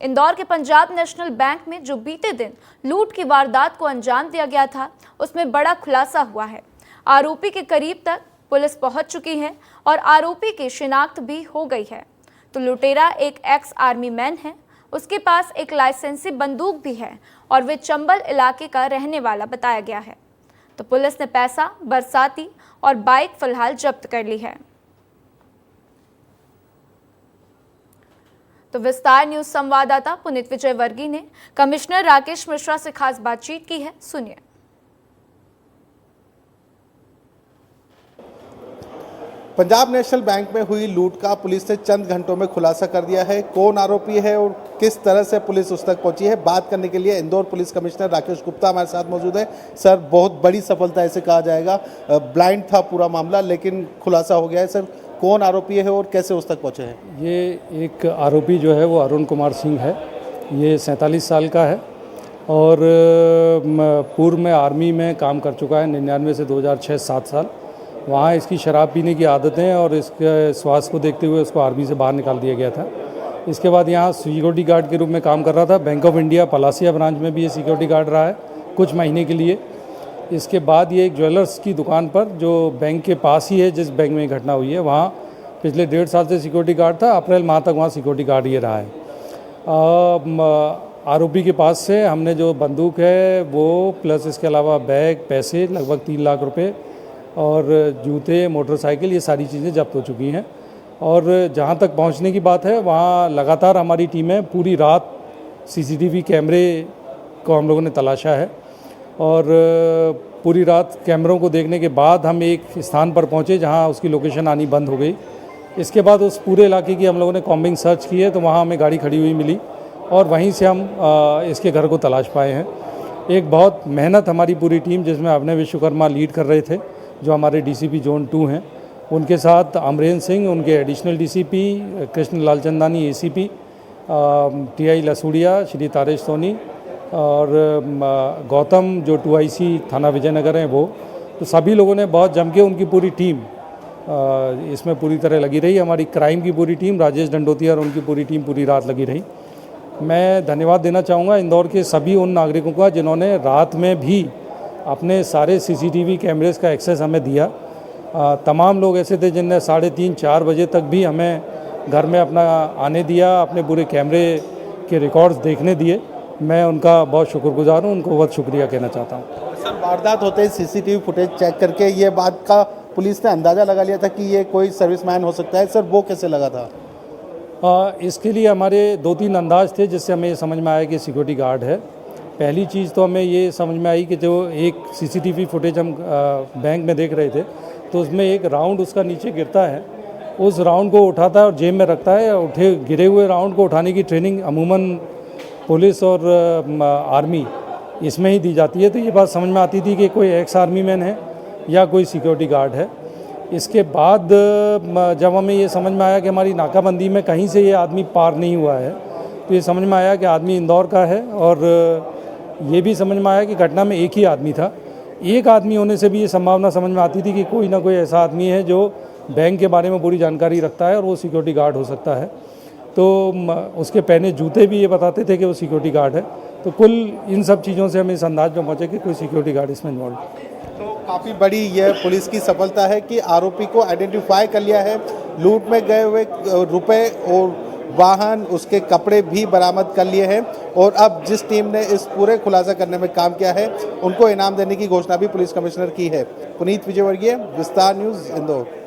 इंदौर के Punjab national bank में जो बीते दिन लूट की वारदात को अंजाम दिया गया था, उसमें बड़ा खुलासा हुआ है। आरोपी के करीब तक पुलिस पहुंच चुकी है और आरोपी की शिनाख्त भी हो गई है। तो लुटेरा एक एक्स आर्मी मैन है, उसके पास एक लाइसेंसी बंदूक भी है और वे चंबल इलाके का रहने वाला बताया गया है। तो पुलिस ने पैसा, बरसाती और बाइक फिलहाल जब्त कर ली है। तो विस्तार न्यूज संवाददाता पुनीत विजयवर्गीय ने कमिश्नर राकेश मिश्रा से खास बातचीत की है, सुनिए। पंजाब नेशनल बैंक में हुई लूट का पुलिस ने चंद घंटों में खुलासा कर दिया है। कौन आरोपी है और किस तरह से पुलिस उस तक पहुंची है, बात करने के लिए इंदौर पुलिस कमिश्नर राकेश गुप्ता हमारे साथ मौजूद है। सर, बहुत बड़ी सफलता ऐसे कहा जाएगा, ब्लाइंड था पूरा मामला लेकिन खुलासा हो गया है। सर, कौन आरोपी है और कैसे उस तक पहुँचे हैं? ये एक आरोपी जो है वो अरुण कुमार सिंह है। ये 47 साल का है और पूर्व में आर्मी में काम कर चुका है। 99 से 2006-7 साल वहाँ इसकी शराब पीने की आदतें और इसके स्वास्थ्य को देखते हुए उसको आर्मी से बाहर निकाल दिया गया था। इसके बाद यहाँ सिक्योरिटी गार्ड के रूप में काम कर रहा था। Bank of India Palasia branch में भी ये सिक्योरिटी गार्ड रहा है कुछ महीने के लिए। इसके बाद ये एक ज्वेलर्स की दुकान पर, जो बैंक के पास ही है जिस बैंक में घटना हुई है, वहाँ पिछले 1.5 साल से सिक्योरिटी गार्ड था। अप्रैल माह तक वहाँ सिक्योरिटी गार्ड ये रहा है। आरोपी के पास से हमने जो बंदूक है वो प्लस इसके अलावा बैग, पैसे लगभग 3 लाख रुपए और जूते, मोटरसाइकिल, ये सारी चीज़ें जब्त हो चुकी हैं। और जहाँ तक पहुँचने की बात है वहाँ लगातार हमारी टीमें पूरी रात सीसीटीवी कैमरे को हम लोगों ने तलाशा है और पूरी रात कैमरों को देखने के बाद हम एक स्थान पर पहुँचे जहाँ उसकी लोकेशन आनी बंद हो गई। इसके बाद उस पूरे इलाके की हम लोगों ने कॉम्बिंग सर्च की है, तो वहाँ हमें गाड़ी खड़ी हुई मिली और वहीं से हम इसके घर को तलाश पाए हैं। एक बहुत मेहनत हमारी पूरी टीम, जिसमें अभिनव विश्वकर्मा लीड कर रहे थे, जो हमारे डीसीपी जोन 2 हैं, उनके साथ अमरेंद्र सिंह, उनके additional DCP, Krishna Lalchandani ACP, TI Lasudia, Shri Taresh Soni और गौतम जो 2IC थाना विजयनगर हैं वो, तो सभी लोगों ने बहुत जम के, उनकी पूरी टीम इसमें पूरी तरह लगी रही। हमारी क्राइम की पूरी टीम, राजेश दंडोतिया और उनकी पूरी टीम पूरी रात लगी रही। मैं धन्यवाद देना चाहूँगा इंदौर के सभी उन नागरिकों का जिन्होंने रात में भी अपने सारे सीसीटीवी कैमरेज का एक्सेस हमें दिया। तमाम लोग ऐसे थे जिनने 3:30-4 बजे तक भी हमें घर में अपना आने दिया, अपने पूरे कैमरे के रिकॉर्ड्स देखने दिए। मैं उनका बहुत शुक्रगुजार हूँ, उनको बहुत शुक्रिया कहना चाहता हूँ। सर, वारदात होते ही सीसीटीवी फुटेज चेक करके ये बात का पुलिस ने अंदाज़ा लगा लिया था कि ये कोई सर्विसमैन हो सकता है। सर, वो कैसे लगा था? इसके लिए हमारे 2-3 अंदाज थे जिससे हमें ये समझ में आया कि सिक्योरिटी गार्ड है। पहली चीज़ तो हमें ये समझ में आई कि जो एक सीसीटीवी फुटेज हम बैंक में देख रहे थे, तो उसमें एक राउंड उसका नीचे गिरता है, उस राउंड को उठाता है और जेब में रखता है। गिरे हुए राउंड को उठाने की ट्रेनिंग अमूमन पुलिस और आर्मी इसमें ही दी जाती है। तो ये बात समझ में आती थी कि कोई एक्स आर्मी मैन है या कोई सिक्योरिटी गार्ड है। इसके बाद जब हमें ये समझ में आया कि हमारी नाकाबंदी में कहीं से ये आदमी पार नहीं हुआ है, तो ये समझ में आया कि आदमी इंदौर का है। और ये भी समझ में आया कि घटना में एक ही आदमी था। एक आदमी होने से भी ये संभावना समझ में आती थी कि कोई ना कोई ऐसा आदमी है जो बैंक के बारे में पूरी जानकारी रखता है और वो सिक्योरिटी गार्ड हो सकता है। तो उसके पहने जूते भी ये बताते थे कि वो सिक्योरिटी गार्ड है। तो कुल इन सब चीज़ों से हम इस अंदाज में पहुँचे कि कोई सिक्योरिटी गार्ड इसमें इन्वॉल्व। तो काफ़ी बड़ी यह पुलिस की सफलता है कि आरोपी को आइडेंटिफाई कर लिया है। लूट में गए हुए रुपए और वाहन, उसके कपड़े भी बरामद कर लिए हैं और अब जिस टीम ने इस पूरे खुलासा करने में काम किया है उनको इनाम देने की घोषणा भी पुलिस कमिश्नर की है। पुनीत विजयवर्गीय, विस्तार न्यूज़, इंदौर।